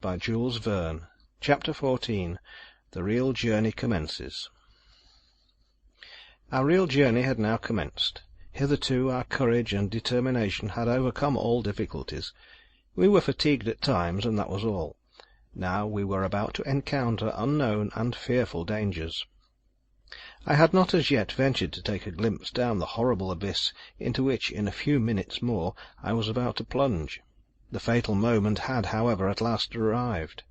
by Jules Verne. Chapter 14. The Real Journey Commences. Our real journey had now commenced. Hitherto our courage and determination had overcome all difficulties. We were fatigued at times, and that was all. Now we were about to encounter unknown and fearful dangers. I had not as yet ventured to take a glimpse down the horrible abyss into which, in a few minutes more, I was about to plunge. The fatal moment had, however, at last arrived.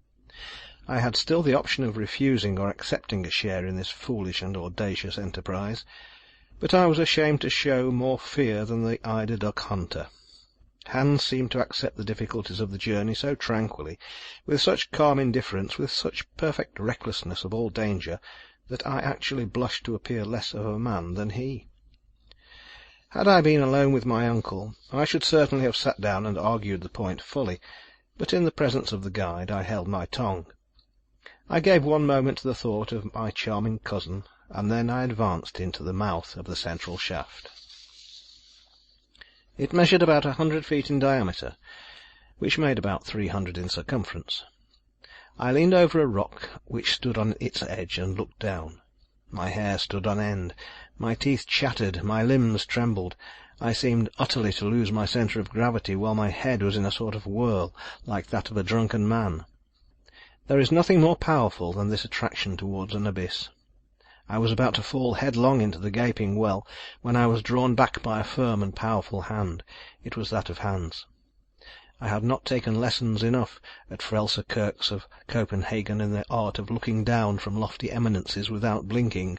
I had still the option of refusing or accepting a share in this foolish and audacious enterprise, but I was ashamed to show more fear than the eider duck hunter. Hans seemed to accept the difficulties of the journey so tranquilly, with such calm indifference, with such perfect recklessness of all danger, that I actually blushed to appear less of a man than he. Had I been alone with my uncle, I should certainly have sat down and argued the point fully, but in the presence of the guide I held my tongue. I gave one moment to the thought of my charming cousin, and then I advanced into the mouth of the central shaft. It measured about 100 feet in diameter, which made about 300 in circumference. I leaned over a rock which stood on its edge and looked down. My hair stood on end, my teeth chattered, my limbs trembled. I seemed utterly to lose my centre of gravity, while my head was in a sort of whirl, like that of a drunken man. There is nothing more powerful than this attraction towards an abyss. I was about to fall headlong into the gaping well, when I was drawn back by a firm and powerful hand. It was that of Hans. I had not taken lessons enough at Frelse Kirks of Copenhagen in the art of looking down from lofty eminences without blinking.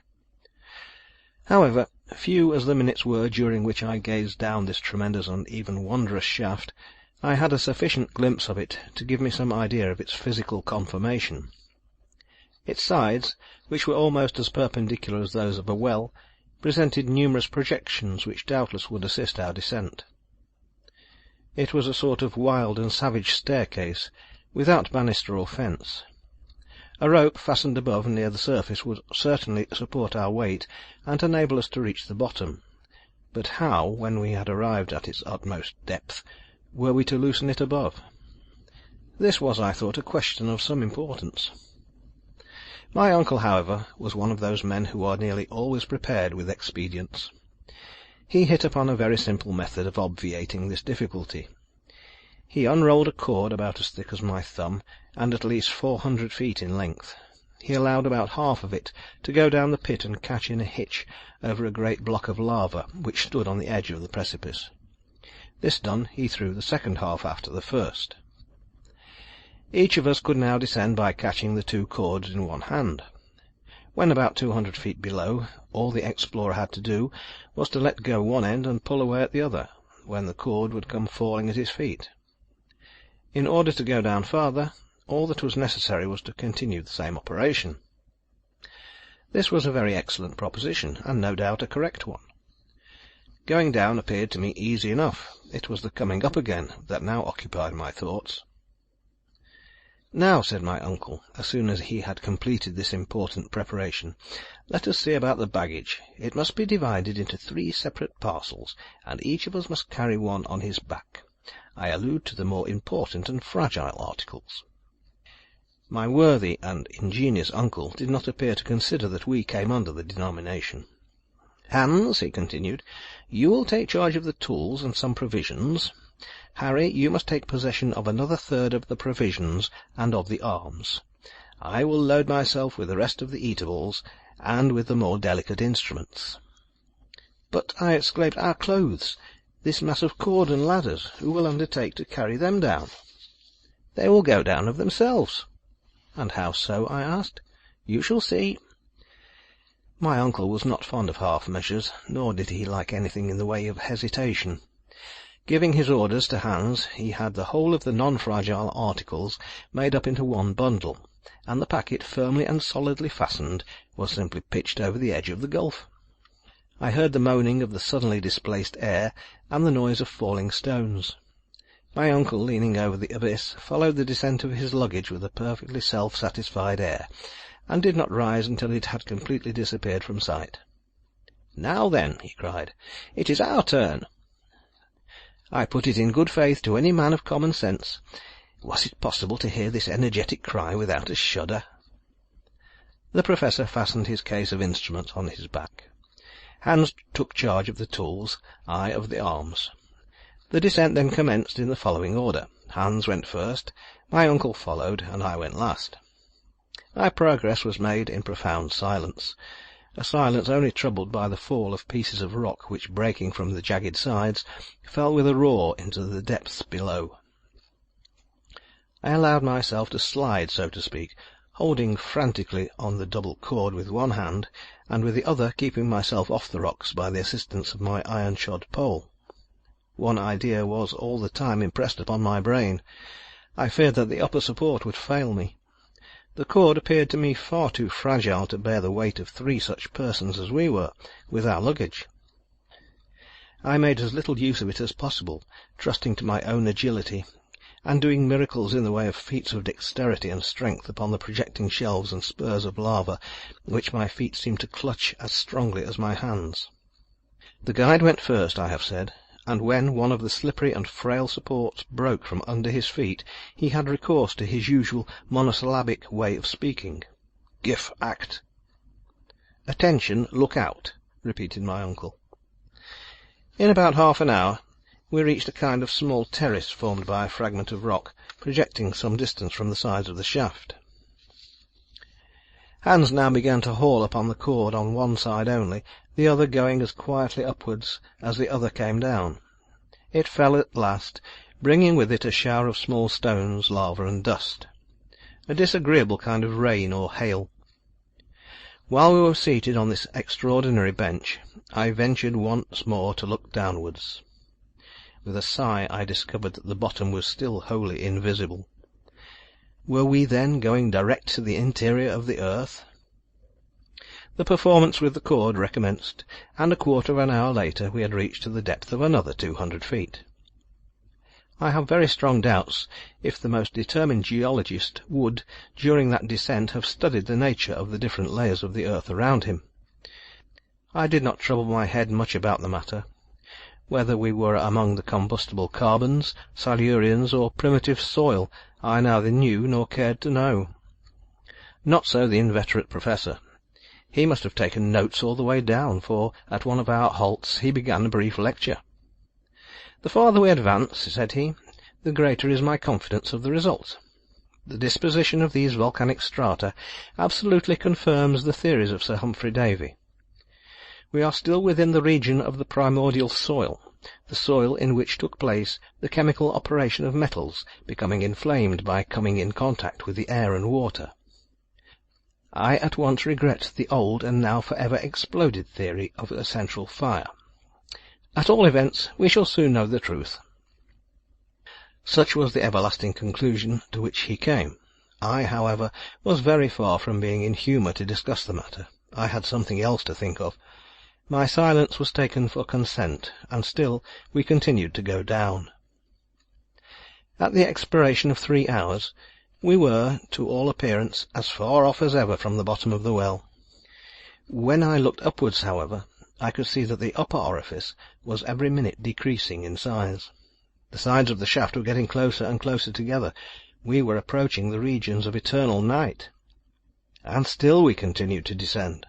However, few as the minutes were during which I gazed down this tremendous and even wondrous shaft, I had a sufficient glimpse of it to give me some idea of its physical conformation. Its sides, which were almost as perpendicular as those of a well, presented numerous projections which doubtless would assist our descent. It was a sort of wild and savage staircase, without banister or fence. A rope fastened above near the surface would certainly support our weight, and enable us to reach the bottom. But how, when we had arrived at its utmost depth, were we to loosen it above? This was, I thought, a question of some importance. My uncle, however, was one of those men who are nearly always prepared with expedients. He hit upon a very simple method of obviating this difficulty. He unrolled a cord about as thick as my thumb, and at least 400 feet in length. He allowed about half of it to go down the pit and catch in a hitch over a great block of lava which stood on the edge of the precipice. This done, he threw the second half after the first. Each of us could now descend by catching the two cords in one hand. When about 200 feet below, all the explorer had to do was to let go one end and pull away at the other, when the cord would come falling at his feet. In order to go down farther, all that was necessary was to continue the same operation. This was a very excellent proposition, and no doubt a correct one. Going down appeared to me easy enough. It was the coming up again that now occupied my thoughts. "Now," said my uncle, as soon as he had completed this important preparation, "let us see about the baggage. It must be divided into 3 separate parcels, and each of us must carry one on his back. I allude to the more important and fragile articles." My worthy and ingenious uncle did not appear to consider that we came under the denomination. "Hans," he continued, "you will take charge of the tools and some provisions. Harry, you must take possession of another third of the provisions and of the arms. I will load myself with the rest of the eatables, and with the more delicate instruments." "But," I exclaimed, "our clothes, this mass of cord and ladders, who will undertake to carry them down?" "They will go down of themselves." "And how so?" I asked. "You shall see." My uncle was not fond of half measures, nor did he like anything in the way of hesitation. Giving his orders to Hans, he had the whole of the non-fragile articles made up into one bundle, and the packet, firmly and solidly fastened, was simply pitched over the edge of the gulf. I heard the moaning of the suddenly displaced air, and the noise of falling stones. My uncle, leaning over the abyss, followed the descent of his luggage with a perfectly self-satisfied air, and did not rise until it had completely disappeared from sight. "Now then," he cried, "it is our turn." I put it in good faith to any man of common sense. Was it possible to hear this energetic cry without a shudder? The Professor fastened his case of instruments on his back. Hans took charge of the tools, I of the arms. The descent then commenced in the following order. Hans went first, my uncle followed, and I went last. My progress was made in profound silence, a silence only troubled by the fall of pieces of rock which, breaking from the jagged sides, fell with a roar into the depths below. I allowed myself to slide, so to speak, holding frantically on the double cord with one hand, and with the other keeping myself off the rocks by the assistance of my iron-shod pole. One idea was all the time impressed upon my brain. I feared that the upper support would fail me. The cord appeared to me far too fragile to bear the weight of 3 such persons as we were, with our luggage. I made as little use of it as possible, trusting to my own agility, and doing miracles in the way of feats of dexterity and strength upon the projecting shelves and spurs of lava, which my feet seemed to clutch as strongly as my hands. The guide went first, I have said, and when one of the slippery and frail supports broke from under his feet, he had recourse to his usual monosyllabic way of speaking. "Gif act." "Attention, look out," repeated my uncle. In about half an hour we reached a kind of small terrace formed by a fragment of rock, projecting some distance from the sides of the shaft. Hans now began to haul upon the cord on one side only, the other going as quietly upwards as the other came down. It fell at last, bringing with it a shower of small stones, lava, and dust. A disagreeable kind of rain or hail. While we were seated on this extraordinary bench, I ventured once more to look downwards. With a sigh I discovered that the bottom was still wholly invisible. Were we then going direct to the interior of the earth? The performance with the cord recommenced, and a quarter of an hour later we had reached to the depth of another 200 feet. I have very strong doubts if the most determined geologist would, during that descent, have studied the nature of the different layers of the earth around him. I did not trouble my head much about the matter. Whether we were among the combustible carbons, silurians, or primitive soil, I neither knew nor cared to know. Not so the inveterate Professor. He must have taken notes all the way down, for at one of our halts he began a brief lecture. "The farther we advance," said he, "the greater is my confidence of the result. The disposition of these volcanic strata absolutely confirms the theories of Sir Humphrey Davy. We are still within the region of the primordial soil, the soil in which took place the chemical operation of metals becoming inflamed by coming in contact with the air and water. I at once regret the old and now forever exploded theory of a central fire. At all events, we shall soon know the truth." Such was the everlasting conclusion to which he came. I, however, was very far from being in humour to discuss the matter. I had something else to think of. My silence was taken for consent, and still we continued to go down. At the expiration of 3 hours, we were, to all appearance, as far off as ever from the bottom of the well. When I looked upwards, however, I could see that the upper orifice was every minute decreasing in size. The sides of the shaft were getting closer and closer together. We were approaching the regions of eternal night. And still we continued to descend.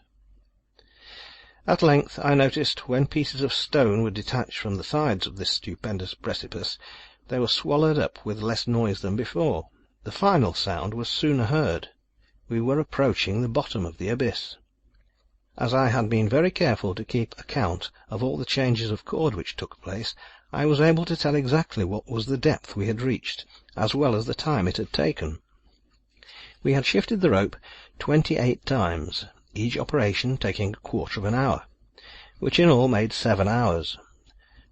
At length I noticed, when pieces of stone were detached from the sides of this stupendous precipice, they were swallowed up with less noise than before. The final sound was soon heard. We were approaching the bottom of the abyss. As I had been very careful to keep account of all the changes of chord which took place, I was able to tell exactly what was the depth we had reached, as well as the time it had taken. We had shifted the rope 28 times, each operation taking a quarter of an hour, which in all made 7 hours.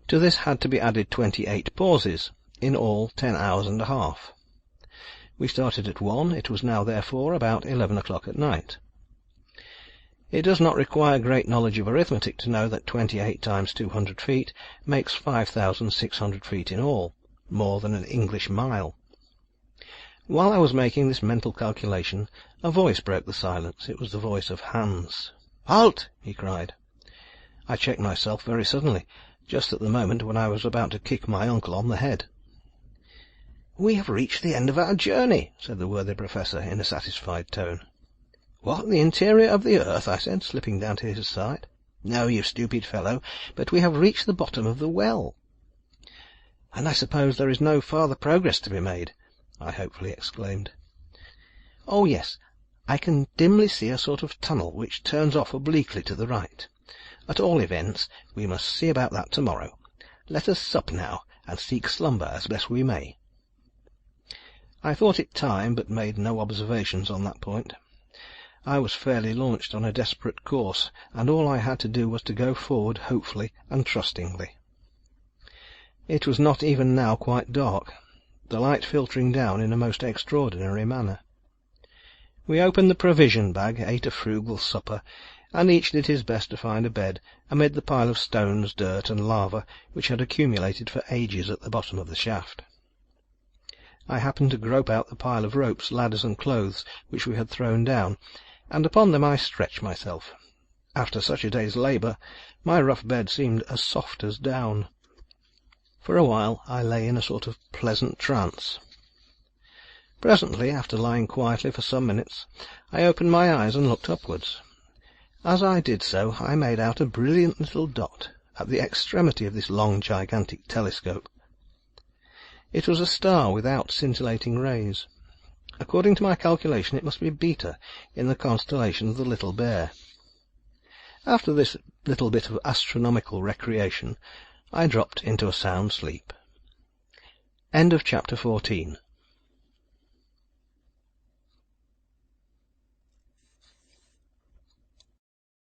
To this had to be added 28 pauses, in all 10 hours and a half. We started at 1, it was now therefore about 11 o'clock at night. It does not require great knowledge of arithmetic to know that 28 times 200 feet makes 5,600 feet in all, more than an English mile. While I was making this mental calculation, a voice broke the silence. It was the voice of Hans. "Halt!" he cried. I checked myself very suddenly, just at the moment when I was about to kick my uncle on the head. "We have reached the end of our journey," said the worthy Professor in a satisfied tone. "What, the interior of the earth?" I said, slipping down to his side. "No, you stupid fellow, but we have reached the bottom of the well." "And I suppose there is no farther progress to be made?" I hopefully exclaimed. "Oh, yes. I can dimly see a sort of tunnel which turns off obliquely to the right. At all events, we must see about that tomorrow. Let us sup now, and seek slumber as best we may." I thought it time, but made no observations on that point. I was fairly launched on a desperate course, and all I had to do was to go forward hopefully and trustingly. It was not even now quite dark, the light filtering down in a most extraordinary manner. We opened the provision bag, ate a frugal supper, and each did his best to find a bed amid the pile of stones, dirt, and lava which had accumulated for ages at the bottom of the shaft. I happened to grope out the pile of ropes, ladders, and clothes which we had thrown down, and upon them I stretched myself. After such a day's labour, my rough bed seemed as soft as down. For a while I lay in a sort of pleasant trance. Presently, after lying quietly for some minutes, I opened my eyes and looked upwards. As I did so, I made out a brilliant little dot at the extremity of this long, gigantic telescope. It was a star without scintillating rays. According to my calculation, it must be Beta in the constellation of the Little Bear. After this little bit of astronomical recreation, I dropped into a sound sleep. End of chapter 14.